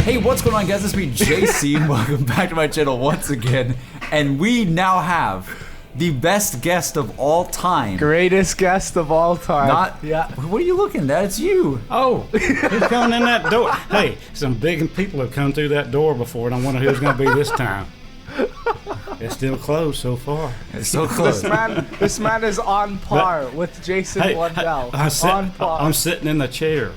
Hey, what's going on, guys? It's me, JC, and welcome back to my channel once again. And we now have the best guest of all time. Greatest guest of all time. What are you looking at? It's you. Oh, who's coming in that door? Hey, some big people have come through that door before, and I wonder who's going to be this time. It's still closed so far. It's so close. This man is on par with Jason Blundell. I'm sitting in the chair.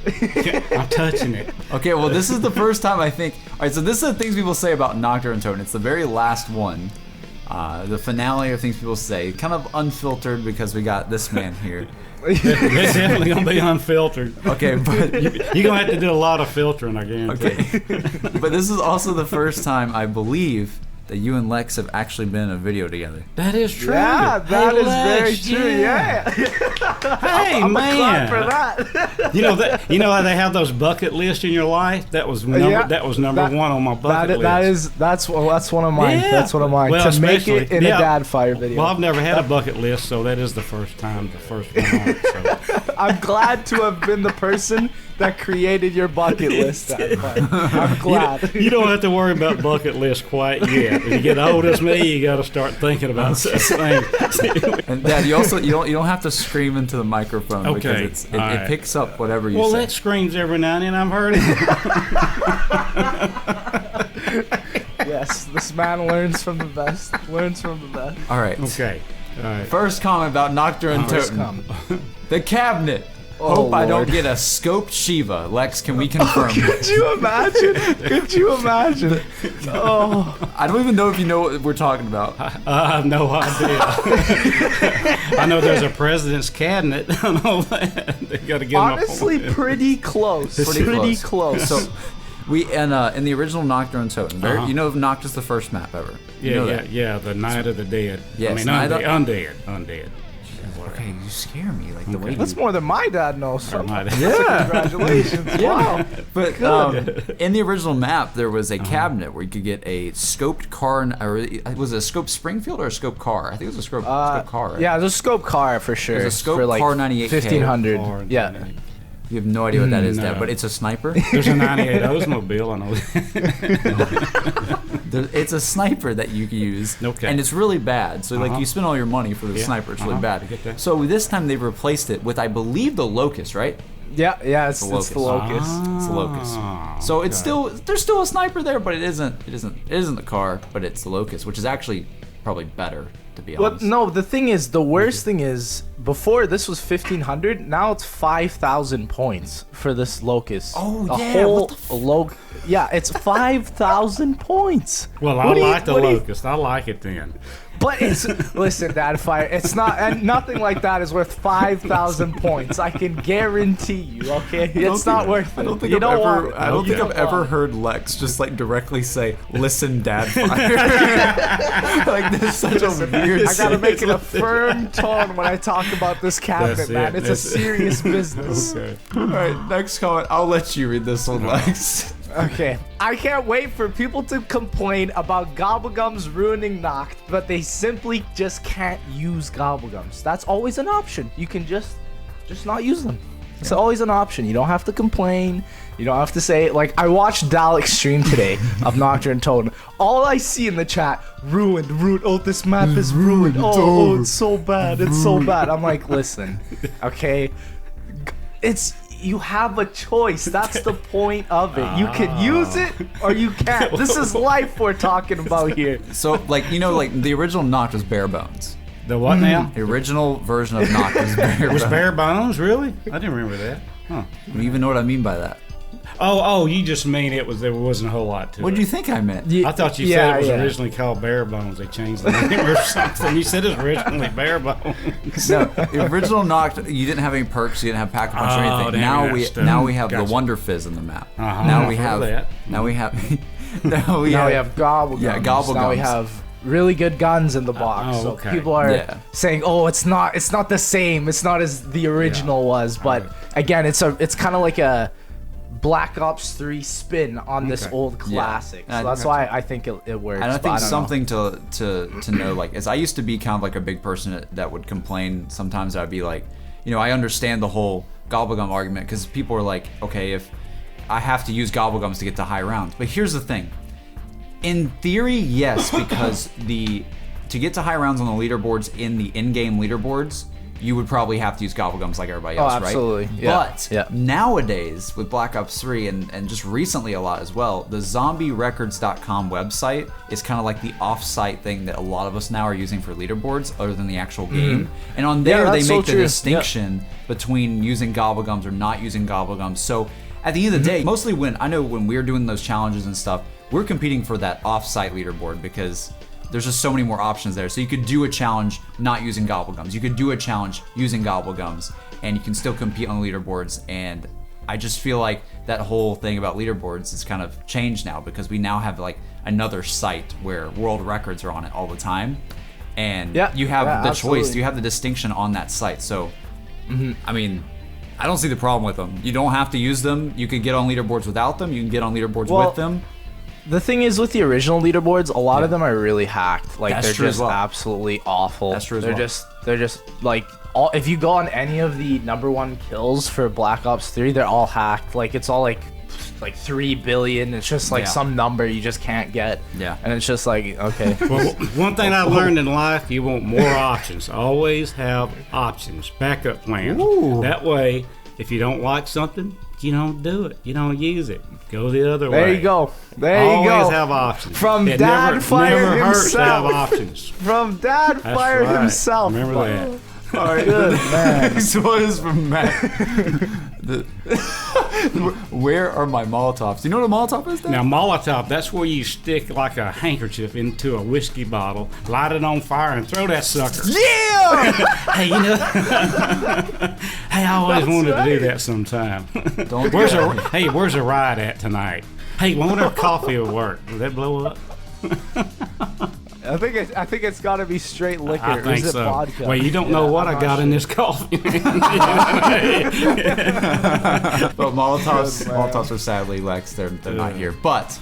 I'm touching it. Okay, well, this is the first time I think. All right, so this is the things people say about Nacht Der Untoten. It's the very last one. The finale of things people say. Kind of unfiltered because we got this man here. It's definitely going to be unfiltered. Okay, but you're going to have to do a lot of filtering, I guarantee. Okay. But this is also the first time, I believe, that you and Lex have actually been in a video together. That is true. Yeah, that is Lex, very true. Yeah. Hey, I'm man. for that. You know how they have those bucket lists in your life? That was number one on my bucket list. That's one of mine. Yeah. That's one of mine. Well, to make it in a Dad Fire video. Well, I've never had a bucket list, so that is the first one on it. So. I'm glad to have been the person that created your bucket list. I'm glad. You don't have to worry about bucket list quite yet. If you get old as me, you got to start thinking about such things. And Dad, you don't have to scream into the microphone because it picks up whatever you say. Well, that screams every now and then. I've heard it. Yes, this man learns from the best. All right. Okay. All right. First comment about Nacht Der Untoten. The cabinet. Hope I don't get a scoped Shiva. Lex, can we confirm? Could you imagine? Oh. I don't even know if you know what we're talking about. I have no idea. I know there's a president's cabinet and all that. They got to get honestly pretty close. Pretty close. So we in the original Nacht Der Untoten. You know, Nacht is the first map ever. Yeah, the Night of the Dead. Yes, I mean, undead. Okay, you scare me like the way. That's more than my dad knows. Yeah, congratulations. Wow. But in the original map, there was a cabinet where you could get a scoped car, or was it a scoped Springfield or a scoped car? I think it was a scoped car. Right? Yeah, it was a scoped car for sure. It was a scoped for like car 98K. 1500. Yeah. You have no idea what that is, Dad, but it's a sniper. There's a 98 Oldsmobile, I know. It's a sniper that you can use, and it's really bad. So like you spend all your money for the sniper, it's really bad. So this time they've replaced it with, I believe, the Locust, right? Yeah, it's the Locust. It's the Locust. So it's there's still a sniper there, but it isn't the car, but it's the Locust, which is actually probably better, to be honest. But no, the thing is, the worst thing is, before this was 1500, now it's 5,000 points for this Locust. Oh, yeah. It's 5,000 points. Well, I like the Locust. I like it then. But listen, Dad Fire, it's not, and nothing like that is worth 5,000 points. I can guarantee you, okay? It's not worth it. I don't think I've ever heard Lex just like directly say, "Listen, Dad Fire." Like this is such a weird. I gotta make it a firm tone when I talk about this cabinet, man. It's a serious business. Okay. All right, next comment. I'll let you read this one, Lex. Okay. I can't wait for people to complain about GobbleGums ruining Nacht, but they simply just can't use GobbleGums. That's always an option. You can just not use them. It's always an option. You don't have to complain. You don't have to say, like, I watched Dalek's stream today of Nacht Der Untoten. All I see in the chat, ruined. Oh, this map is ruined. Oh, it's so bad. It's so bad. I'm like, listen, okay? You have a choice. That's the point of it. You can use it or you can't. This is life we're talking about here. So, like, like the original Nacht was bare bones. The what now? The original version of Nacht was bare bones. Was bare bones, really? I didn't remember that. Huh. You even know what I mean by that? Oh, you just mean there wasn't a whole lot to it. What did you think I meant? I thought you said it was originally called Bare Bones. They changed the name or something. You said it was originally Bare Bones. No, the original Nacht, you didn't have any perks, you didn't have pack a punch or anything. Now we have the Wonder Fizz in the map. Now we have Gobblegums. Yeah, Gobblegums. Now we have really good guns in the box. So people are saying, "Oh, it's not the same. It's not as the original was." But again, it's kind of like a Black Ops 3 spin on this old classic. So that's why I think it works. And I think something to know, like, is I used to be kind of like a big person that would complain. Sometimes I'd be like, I understand the whole Gobblegum argument, because people are like, okay, if I have to use Gobblegums to get to high rounds. But here's the thing. In theory, yes, because to get to high rounds on the leaderboards in the in-game leaderboards, you would probably have to use Gobblegums like everybody else, absolutely. right? Yeah. But nowadays, with Black Ops 3 and just recently a lot as well, the zombierecords.com website is kind of like the off-site thing that a lot of us now are using for leaderboards other than the actual game. And on there, they make the distinction between using Gobblegums or not using Gobblegums. So at the end of the day, mostly when we're doing those challenges and stuff, we're competing for that off-site leaderboard because there's just so many more options there. So you could do a challenge not using Gobblegums. You could do a challenge using Gobblegums, and you can still compete on leaderboards. And I just feel like that whole thing about leaderboards is kind of changed now because we now have like another site where world records are on it all the time. And you have the choice. You have the distinction on that site. So, I mean, I don't see the problem with them. You don't have to use them. You can get on leaderboards without them. You can get on leaderboards with them. The thing is, with the original leaderboards, a lot of them are really hacked. Like, That's they're true just as well. absolutely awful. That's true as they're well. They're just like, if you go on any of the #1 kills for Black Ops 3, they're all hacked. Like, it's all like 3 billion. It's just like some number you just can't get. Yeah. And it's just like, okay. Well, one thing I learned in life, you want more options. Always have options, backup plans. Ooh. That way, if you don't like something, you don't do it. You don't use it. Go the other way. There you go. There you go. Always have options. From it Dad Fire never hurts to have himself. options. From Dad That's Fire right. himself. Remember that. All right, Good man. Next one is from Matt. Where are my Molotovs? Do you know what a Molotov is, Dan? Now, Molotov, that's where you stick like a handkerchief into a whiskey bottle, light it on fire, and throw that sucker. Yeah! Hey, you know, hey, I always wanted to do that sometime. Don't Where's a ride at tonight? Hey, won't our coffee will work? Will that blow up? I think it's got to be straight liquor. I Or think is it so. vodka? Well, you don't know what I'm I not got in sure. this coffee. But Molotovs are sadly, Lex, they're not here. But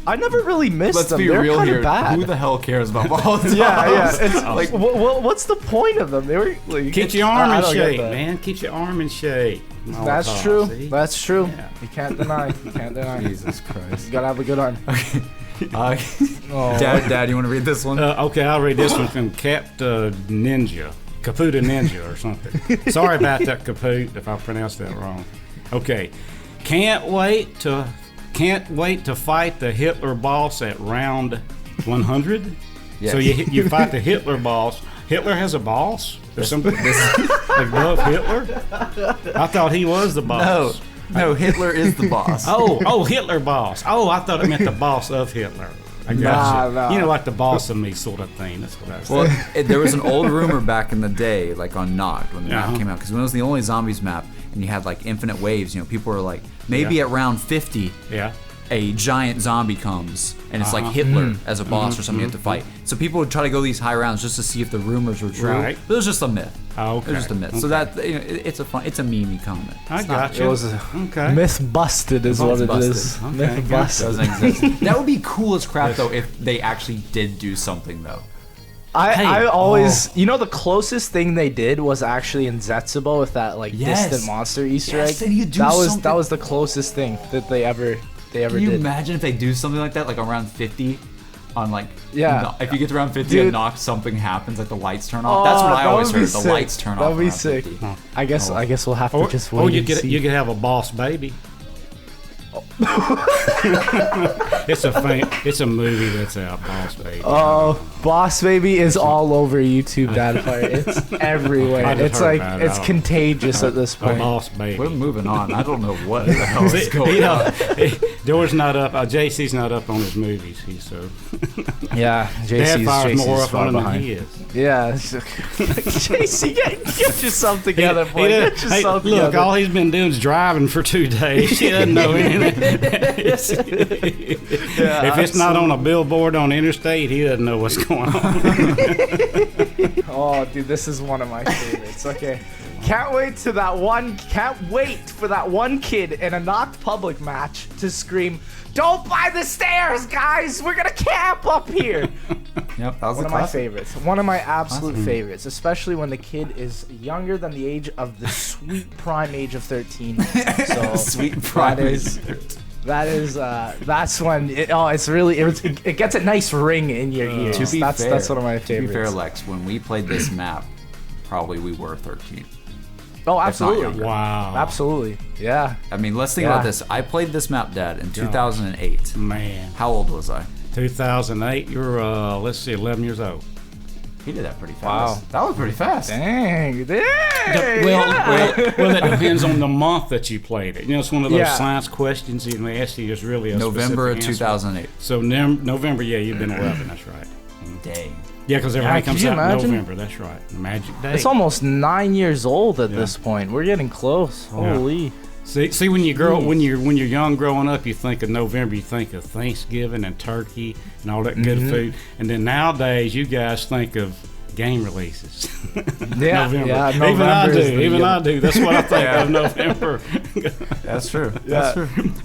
I never really missed let's them. be They're real kinda here. bad. Who the hell cares about Molotovs? Yeah. It's like, what's the point of them? They were like, Keep your arm I in don't get shape, that. man. Keep your arm in shape. That's Molotov, true. see? That's true. Yeah. You can't deny. You can't deny. Jesus Christ. You gotta have a good arm. Okay. Oh. Dad, you want to read this one? Okay, I'll read this one from Ninja. Caputa Ninja or something. Sorry about that, Caput, if I pronounced that wrong. Okay. Can't wait to fight the Hitler boss at round 100? Yes. So you fight the Hitler boss. Hitler has a boss? There's some above Hitler? I thought he was the boss. No, Hitler is the boss. Oh, Hitler boss. Oh, I thought it meant the boss of Hitler. I got you. Nah. You know, like the boss of me sort of thing. That's what I said. Well, there was an old rumor back in the day, like on Nacht, when the map Uh-huh. came out, because when it was the only zombies map, and you had like infinite waves, people were like, maybe at round 50, Yeah. a giant zombie comes, and it's like Hitler as a boss or something you have to fight. So people would try to go these high rounds just to see if the rumors were true. Right. But it was just a myth. Oh, okay. It was just a myth. So that it's a meme comment. I It's got not- you. It was okay. Myth busted is what it busted. is. Okay, Myth gotcha. busted. Doesn't exist. That would be cool as crap though if they actually did do something though. I always, the closest thing they did was actually in Zetsubo with that Yes. distant monster Easter Yes, egg. and you do that something- was the closest thing that they ever Can you did. imagine if they do something like that, like around 50, on like if you get to around 50 Dude. and knock, something happens, like the lights turn off. That's what I that always would be heard. The sick. lights turn off. That would be around sick. 50. I guess we'll have to just wait Or you and could see. you could have a boss baby. It's a movie that's out, Boss Baby. Oh, Boss Baby is all over YouTube, Dad Fire. It's everywhere. I just It's heard like about it. it's contagious at this A point. Boss Baby. We're moving on. I don't know what the hell is going You on. know, Door's not up. JC's not up on his movies. He's so. Yeah, Dad fire's more JC's up far on him than behind. he is. Yeah, JC, get yourself together, boy. He Get doesn't- yourself hey, look, together. all he's been doing is driving for 2 days. He doesn't know anything. If it's not on a billboard on the interstate, he doesn't know what's going on. Oh, dude, this is one of my favorites. Okay. Can't wait for that one kid in a Nacht public match to scream, "Don't buy the stairs, guys! We're gonna camp up here!" Yep, that was One of my favorites. One of my absolute favorites, especially when the kid is younger than the age of the sweet prime age of 13. So Sweet prime age. That's when it gets a nice ring in your ears. To be That's one of my To be fair, favorites. Lex, when we played this map, probably we were 13. Oh, not absolutely. younger. Wow. Absolutely. Yeah. I mean, let's think Yeah. about this. I played this map, Dad, in 2008. Man. How old was I? 2008, you're, 11 years old. He did that pretty fast. Wow. That was pretty fast. Dang. Well, that depends on the month that you played it. You know, it's one of those Yeah. science questions you may ask you is really a November of specific answer. 2008. So November, yeah, you've been 11. That's right. Dang. Yeah, because everything could comes you out in imagine? November. That's right. The magic day. It's almost 9 years old at this point. We're getting close. Holy. See, when you grow, when you're young, growing up, you think of November, you think of Thanksgiving and turkey and all that good food, and then nowadays you guys think of game releases. Yeah, November. yeah, Even I November is do. the- Even I do. That's what I think of November. That's true. Yeah.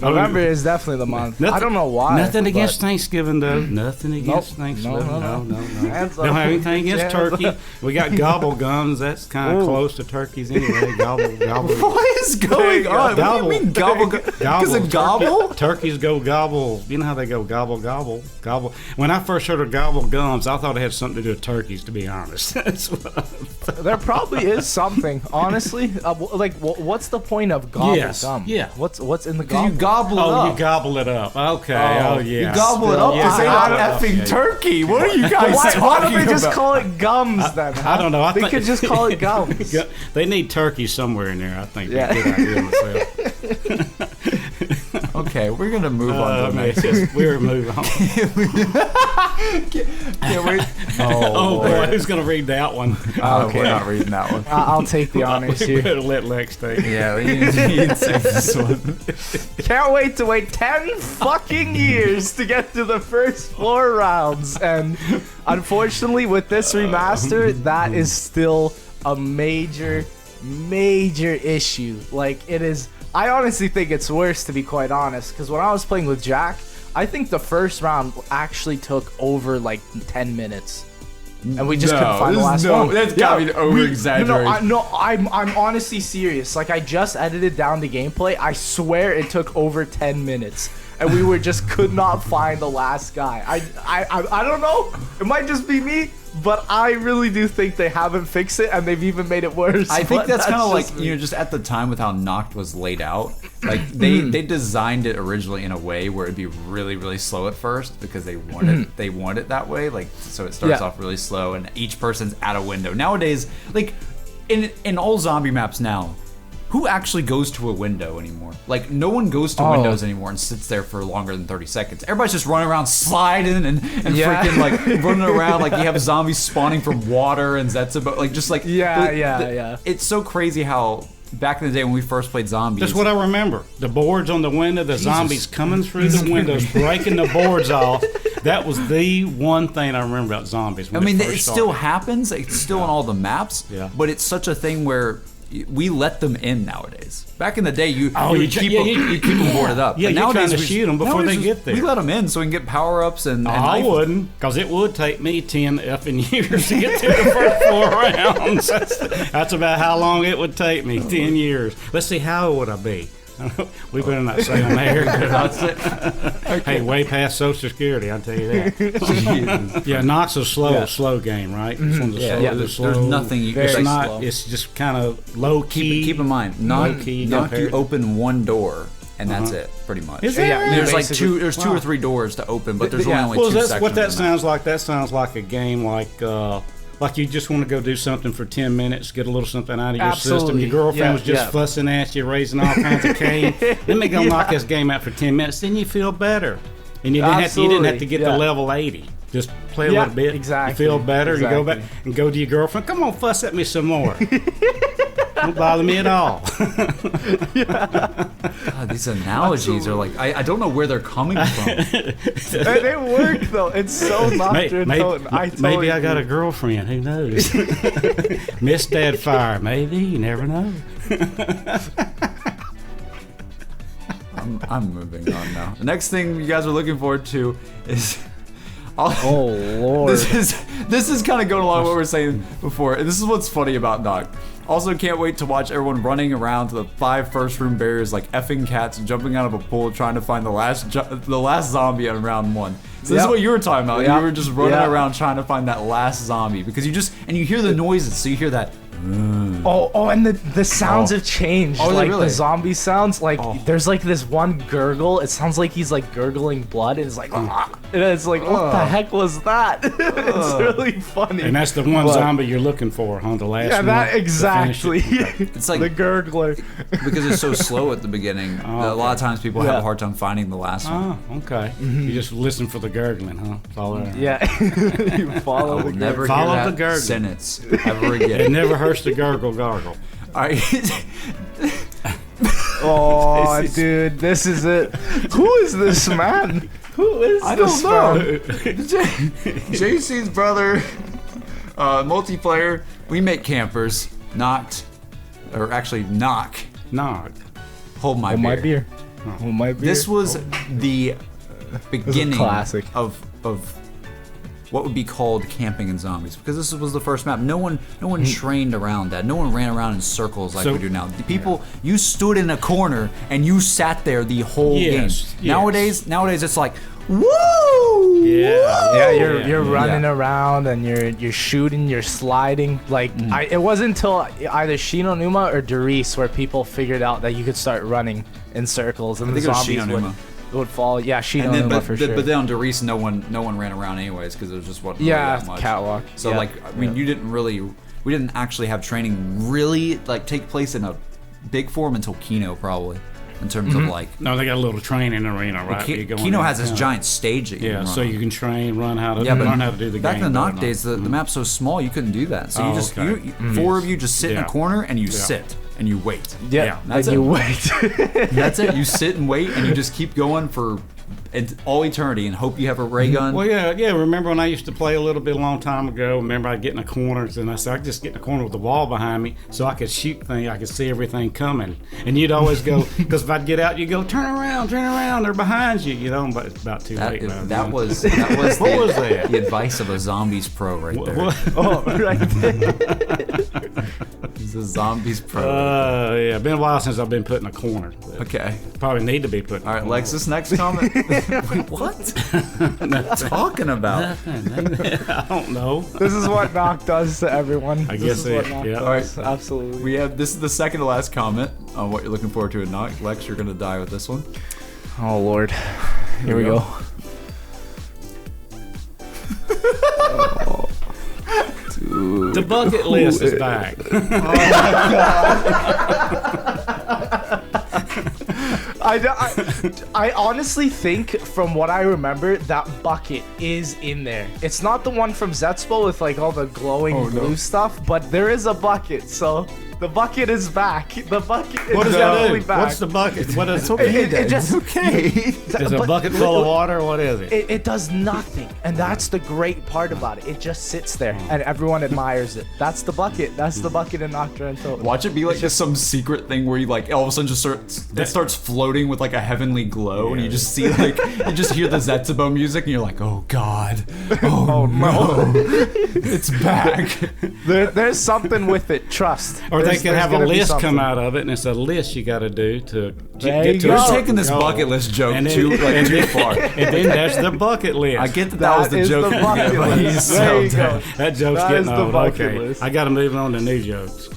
November is definitely the month. I don't know why. Nothing against but- Thanksgiving, though. Nothing against Nope. Thanksgiving. No. No. Hands Don't up. have anything against Hands turkey. up. We got GobbleGums. That's kind of Ooh. close to turkeys anyway. Gobble. What is going on? What do you mean gobble? Because of gobble? Turkeys go gobble. You know how they go gobble, gobble, gobble. When I first heard of GobbleGums, I thought it had something to do with turkeys, to be honest. That's what I thought. There probably is something, honestly. What's the point of gobble Yes, gum? yeah. What's in the You gobble? gobble it Oh, up. you gobble it up. Okay. Oh, Oh, yeah. You gobble it up Yeah, because they gobble not it up. effing Yeah. turkey. What are you guys Why talking don't they just about? call it gums then? I don't know. I They think could just call it gums. They need turkey somewhere in there. I think. Yeah. Good idea myself. Okay, we're gonna move on to the next. We're moving on. Can't wait. Oh boy, who's gonna read that one? We're not reading that one. I'll take the honors We here. better let Lex take it. Yeah, you need to take this one. Can't wait to wait 10 fucking years to get to the first 4 rounds. And unfortunately, with this remaster, that is still a major issue. Like, it is. I honestly think it's worse, to be quite honest, because when I was playing with Jack, I think the first round actually took over like 10 minutes. And we just couldn't find the last one. That's gotta be over-exaggerated. I'm honestly serious. Like, I just edited down the gameplay. I swear it took over 10 minutes. And we just could not find the last guy. I don't know. It might just be me, but I really do think they haven't fixed it, and they've even made it worse. I think But that's kind of just like, me. just at the time with how Nacht was laid out. Like, they designed it originally in a way where it'd be really, really slow at first because they want it that way. Like, so it starts Yeah. off really slow and each person's at a window. Nowadays, like, in all zombie maps now, who actually goes to a window anymore? Like, no one goes to windows anymore and sits there for longer than 30 seconds. Everybody's just running around sliding and Yeah. freaking, like, running around like you have zombies spawning from water and Zetsubo. Like, just like... Yeah. It's so crazy how back in the day when we first played zombies... That's what I remember. The boards on the window, the zombies coming through the windows, breaking the boards off. That was the one thing I remember about zombies. I mean, it still happens. It's still on all the maps. Yeah. But it's such a thing where we let them in nowadays. Back in the day, you keep them boarded up. Yeah, But you're trying to we- shoot them before they nowadays get there. We let them in so we can get power-ups and I knife- wouldn't, because it would take me 10 effing years to get through the first 4 rounds. That's about how long it would take me, 10 years. Let's see, how old would I be? We better not say on there. That's it. Hey, way past Social Security, I'll tell you that. Yeah, Nacht's a slow game, right? This one's a slow, there's slow. nothing you It's can not. slow. It's just kind of low key. Keep in mind, Nacht, Low-key you compared- open one door, and that's it, pretty much. Is that right? There's like Basically- there's 2 or 3 doors to open, but there's Yeah. only Well, 2 that's sections. what that of the map. sounds like. That sounds like a game like you just want to go do something for 10 minutes, get a little something out of your system. Absolutely. Your girlfriend was just Yeah. fussing at you, raising all kinds of cane. Let me go knock this game out for 10 minutes, then you feel better. And you didn't have to get to Yeah. level 80. Just play a Yeah, little bit. exactly, You feel better. You go back exactly. and go to your girlfriend. Come on, fuss at me some more. Don't bother me at all. God, these analogies are like I don't know where they're coming from. They work though. It's so Nacht Der Untoten. Maybe I got a girlfriend. Who knows? Miss Dad Fire. Maybe. You never know. I'm moving on now. The next thing you guys are looking forward to is. Oh Lord. This is kind of going along with what we were saying before. And this is what's funny about Nacht. Also, can't wait to watch everyone running around to the 5 first-room barriers like effing cats, jumping out of a pool, trying to find the last zombie in round 1. So this is what you were talking about. You were just running around trying to find that last zombie because you hear the noises. So you hear that. And the sounds have changed. Like really? The zombie sounds, like there's like this one gurgle. It sounds like he's like gurgling blood, and it's like, and it's like, what the heck was that? It's really funny. And that's the one zombie you're looking for on the last. Yeah, that exactly. It's like the gurgler because it's so slow at the beginning. A lot of times people have a hard time finding the last one. Oh, okay. You just listen for the gurgling, huh? Follow it. Yeah. You follow the never follow hear the that gurgling sentence ever again. It never hurts to gargle. All right. Oh, dude, this is it. Who is this man? Who is this man? JC's brother, multiplayer. We make campers. Knock. Hold my beer. Hold my beer. This was the beginning classic of what would be called camping in zombies, because this was the first map. No one trained around that. No one ran around in circles like we do now. The people, you stood in a corner and you sat there the whole game. Nowadays it's like, woo! Yeah, you're running around and you're shooting, you're sliding. Like it wasn't until either Shinonuma or Doris where people figured out that you could start running in circles and the zombies would fall. Yeah, Shinonuma for sure. But then on Doris, no one ran around anyways because it was just wasn't really that much. Catwalk. So we didn't actually have training really like take place in a big form until Kino probably. In terms of like, no, they got a little training arena, right? Kino has this giant stage that you can run. So you can train, learn how to do the game. Back in the Nacht days, the map's so small you couldn't do that. So four of you just sit in a corner and you sit and you wait. That's it. You wait. That's it. You sit and wait and you just keep going for all eternity and hope you have a ray gun. Well, yeah. Remember when I used to play a long time ago? Remember I'd get in the corners and I said I'd just get in the corner with the wall behind me so I could shoot things. I could see everything coming. And you'd always go, because if I'd get out, you'd go, turn around, they're behind you. You know, but it's about too late now. That was what was that? The advice of a Zombies pro right there. Right there. He's a Zombies pro. Yeah, been a while since I've been put in a corner. Okay. Probably need to be put in a corner. All right, Lexus, next comment. Wait, what? What are you talking about? I don't know. This is what Nacht does to everyone. I guess it. Yeah. All right, absolutely. This is the second to last comment on what you're looking forward to in Nacht. Lex, you're gonna die with this one. Oh Lord. Here we go. Oh, dude. The bucket list is back. Oh my God. I honestly think, from what I remember, that bucket is in there. It's not the one from Zetspo with like all the glowing blue stuff, but there is a bucket, so the bucket is back. The bucket is definitely back. What's the bucket? What is it? Okay, it's okay. Is a bucket full of water? What is it? It does nothing, and that's the great part about it. It just sits there, and everyone admires it. That's the bucket. That's the bucket in Nacht Der Untoten. Watch it be like just some secret thing where you like all of a sudden just starts floating with like a heavenly glow, and you just see like you just hear the Zetsubou music, and you're like, oh God, oh no, it's back. There's something with it. Trust. Or they could have a list come out of it, and it's a list you got to do to get to. You're taking this bucket list joke too far. And then there's the bucket list. I get that was the joke. That joke's getting old. Okay, I got to move on to new jokes.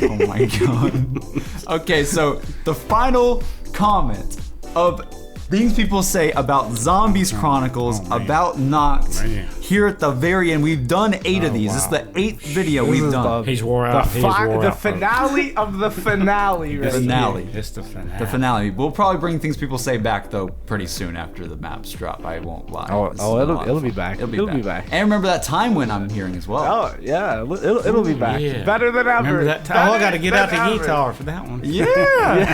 Oh my God. Okay, so the final comment of things people say about Zombies Chronicles, about Nacht, here at the very end. We've done 8 of these. Wow. This is the 8th video we've done. He's wore out. The finale of the finale. The finale. It's the finale. The finale. We'll probably bring things people say back though pretty soon after the maps drop. I won't lie. It'll be back. It'll be back. And remember that time when I'm hearing as well. Oh yeah, it'll be back. Yeah. Better than ever. Remember that time? I got to get out the guitar for that one. Yeah.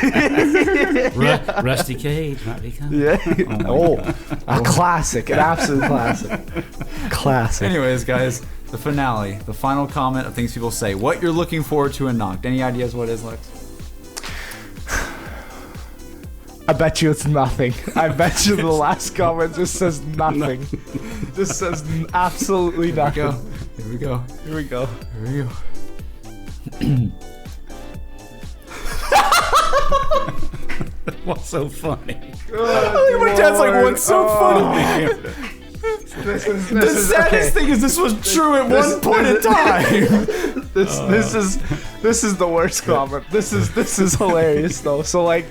Rusty Cage might be coming. Yeah. A classic, an absolute classic. Classic. Anyways, guys, the finale, the final comment of things people say. What you're looking forward to in Nacht. Any ideas what it is, Lex? I bet you it's nothing. I bet you the last comment just says nothing. Just says absolutely nothing. Here we go. Here we go. Here we go. What's so funny? My dad's like, what's so funny? The saddest thing is this was true at one point in time. This is the worst comment. This is hilarious though. So like,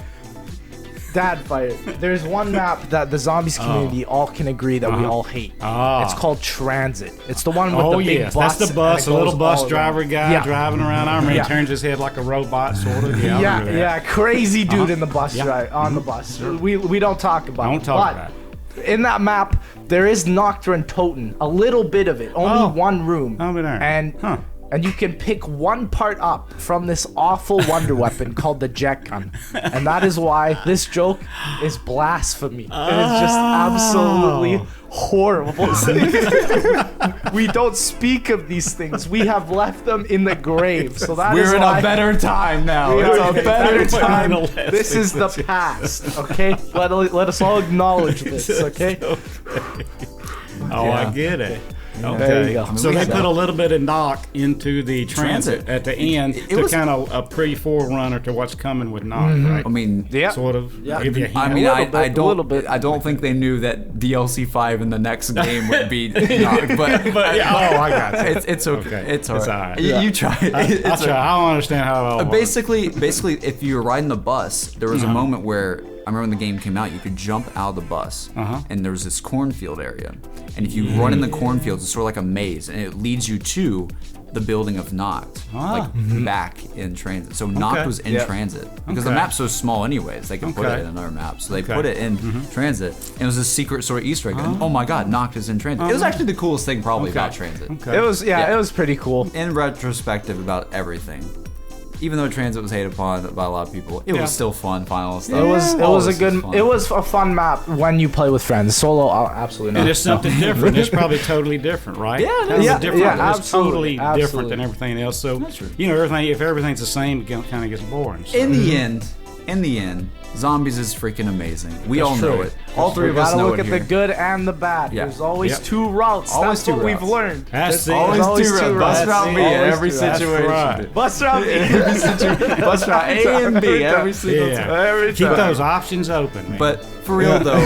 Dad Fire. There's one map that the Zombies community all can agree that we all hate. It's called Transit. It's the one with the big bus. That's the bus, a little bus driver guy driving around. I remember he turns his head like a robot, sort of. Yeah, crazy dude in the bus on the bus. We don't talk about. Don't talk about it. In that map, there is Nacht Der Untoten. A little bit of it, only one room, and you can pick one part up from this awful wonder weapon called the jet gun. And that is why this joke is blasphemy. It is just absolutely horrible. We don't speak of these things. We have left them in the grave. So that We're in a better time now. It's a better time. This is the past, okay? Let us all acknowledge this, okay? I get it. Okay. There you go. So they put a little bit of knock into the transit at the end to kind of a pre-forerunner to what's coming with knock, right? I mean, sort of. Yeah. Give you a hint. I mean, I don't bit. think they knew that DLC 5 in the next game would be Knock, but I got it. It's okay. It's all right. Yeah. You try it. I'll try. I don't understand how it all works. Basically, if you were riding the bus, there was a moment where I remember when the game came out, you could jump out of the bus, and there was this cornfield area, and if you run in the cornfields, it's sort of like a maze, and it leads you to the building of Nacht, like back in transit. So Nacht was in transit because the map's so small, anyways. They could put it in another map, so they put it in transit, and it was a secret sort of Easter egg. And, oh my God, Nacht is in transit. It was actually the coolest thing probably about transit. It was pretty cool. In retrospective, about everything. Even though Transit was hated upon by a lot of people, it was still fun. Final stuff. It was a fun map when you play with friends. Solo, absolutely not. And it's something different. It's probably totally different, right? It's totally different than everything else. So if everything's the same, it kind of gets boring. So. In the end, Zombies is freaking amazing. We all know it. All three of us know it. Gotta look at the good and the bad. Yeah. There's always two routes. Always That's what routes. we've learned. That's Always two routes. Bus route B in every situation. Right. Bus route B. Bus route A and B every single time. Every Keep time. those options open, man. But for real though,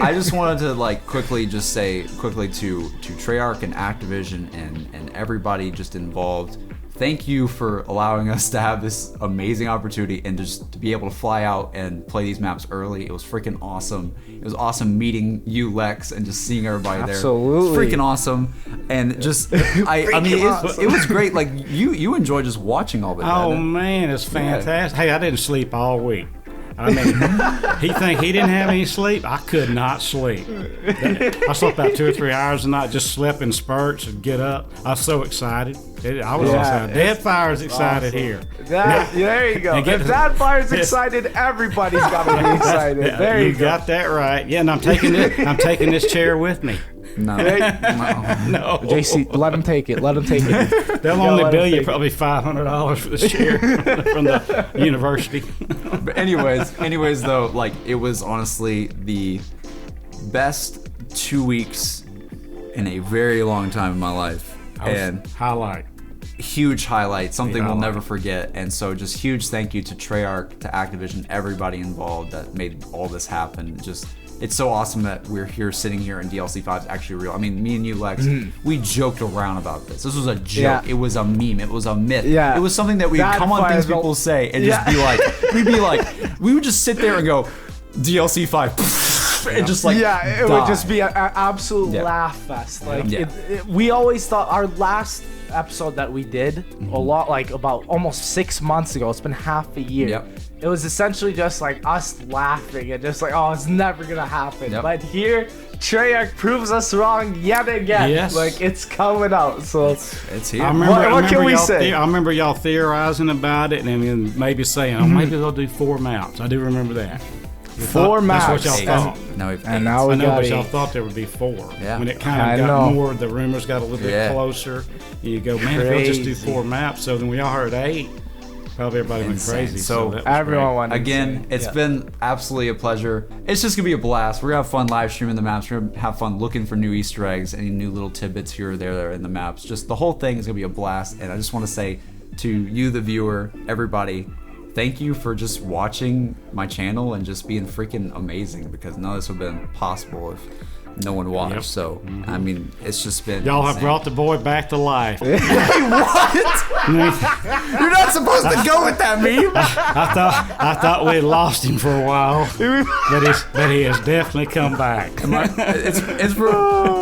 I just wanted to quickly say to Treyarch and Activision and everybody just involved. Thank you for allowing us to have this amazing opportunity and just to be able to fly out and play these maps early. It was freaking awesome. It was awesome meeting you, Lex, and just seeing everybody there. Absolutely. Freaking awesome. And just, it was great. Like, you enjoyed just watching all of it. Oh, man, it's fantastic. Hey, I didn't sleep all week. I mean, he think he didn't have any sleep. I could not sleep. I slept about 2 or 3 hours a night, just slept in spurts and get up. I was so excited. I was excited. Deadfire's excited here. There you go. If Deadfire's excited, everybody's got to be excited. There you go. Got that right. Yeah, and I'm taking this chair with me. No. No. JC, let him take it. Let him take it. They'll only bill you probably $500 for this chair from the university. But anyways though, it was honestly the best 2 weeks in a very long time in my life. And huge highlight, something we'll never forget. And so just huge thank you to Treyarch, to Activision, everybody involved that made all this happen. It's so awesome that we're here sitting here and DLC 5 is actually real. I mean, me and you, Lex, we joked around about this. This was a joke. It was a meme. It was a myth. Yeah. It was something that we would come on things people say and just be like, we would just sit there and go, DLC 5. And just it would just be an absolute laugh fest. We always thought our last episode that we did a lot, like about almost 6 months ago. It's been half a year. Yep. It was essentially just like us laughing and just like, oh, it's never gonna happen. Yep. But here, Treyarch proves us wrong yet again. Yes. Like, it's coming out. So It's here. What can we say? I remember y'all theorizing about it and then maybe saying, oh, maybe they'll do 4 maps. I do remember that. Four maps. That's what y'all thought. No, And now we I know, got but y'all 8. thought there would be 4. Yeah. When it kind I of got know. more, the rumors got a little bit closer. You go, man, if they'll just do Crazy. 4 maps. So then we all heard 8. Probably everybody went Insane. crazy. So that was Everyone great. went Again, insane. it's Yeah. been absolutely a pleasure. It's just gonna be a blast. We're gonna have fun live streaming the maps. We're gonna have fun looking for new Easter eggs, any new little tidbits here or there that are in the maps. Just the whole thing is gonna be a blast. And I just want to say to you, the viewer, everybody, thank you for just watching my channel and just being freaking amazing, because none of this would have been possible if no one watched. Yep. So I mean, it's just been Y'all have insane. brought the boy back to life. You're not supposed to go with that meme. I thought we had lost him for a while, but he has definitely come back.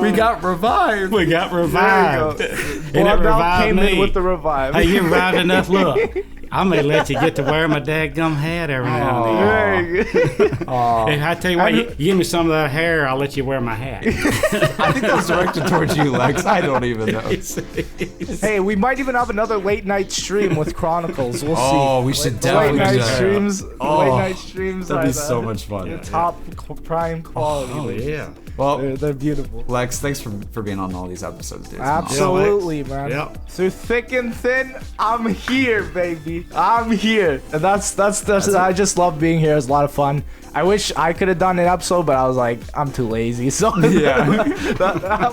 We got revived. We got revived. And it Blood Belt revived came me. in with the revive. Hey, you revived enough. Look, I may let you get to wear my dadgum hat every now and then. Very good. And I tell you what, you give me some of that hair, I'll let you wear my hat. I think that was directed towards you, Lex. I don't even know. Hey, we might even have another late night stream with Chronicles. We'll see. Oh, we should Late definitely night do that. streams. Oh, Late night streams. That'd be are so the much fun. top prime quality. Oh, yeah. Well, They're beautiful. Lex, thanks for being on all these episodes, dude. Absolutely, man. Yep. Through thick and thin, I'm here, baby. I'm here, and that's I just love being here. It's a lot of fun. I wish I could have done an episode, but I was like, I'm too lazy, so Yeah.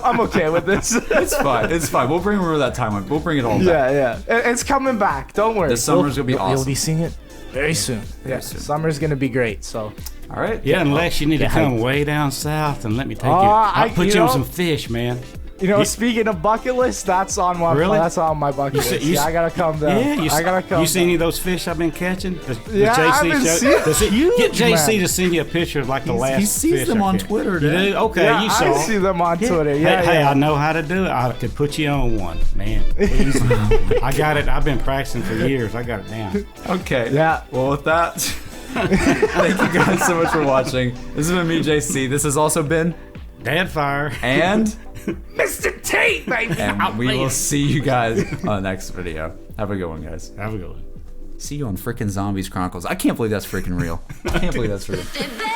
I'm okay with this. It's fine. It's fine. We'll remember that time. We'll bring it all back. Yeah. It's coming back. Don't worry. This summer's gonna be You'll awesome. be seeing it very soon. Yeah, soon. summer's gonna be great. So. All right. Yeah, unless you need to Yeah. come way down south and let me take you. I- I'll put you you on know- some fish, man. You know, speaking of bucket list, that's on my Really? that's on my bucket You list. see- you Yeah, s- I gotta come down. Yeah, I gotta come. You see down. any of those fish I've been catching? Does Yeah, I JC haven't show- seen- does he- huge, Get JC man. to send you a picture of like the last He sees fish them I on caught. Twitter, You dude. do? Okay, Yeah, you saw. I see them on Twitter. Yeah, Hey, yeah. I know how to do it. I could put you on one, man. Please. I got it. I've been practicing for years. I got it down. Okay. Yeah. Well, with that, thank you guys so much for watching. This has been me, JC. This has also been Dad fire. and Mr. Tate, baby. and we will see you guys on the next video. Have a good one, guys. Have a good one. See you on freaking Zombies Chronicles. I can't believe that's freaking real. I can't believe that's real. Divinium!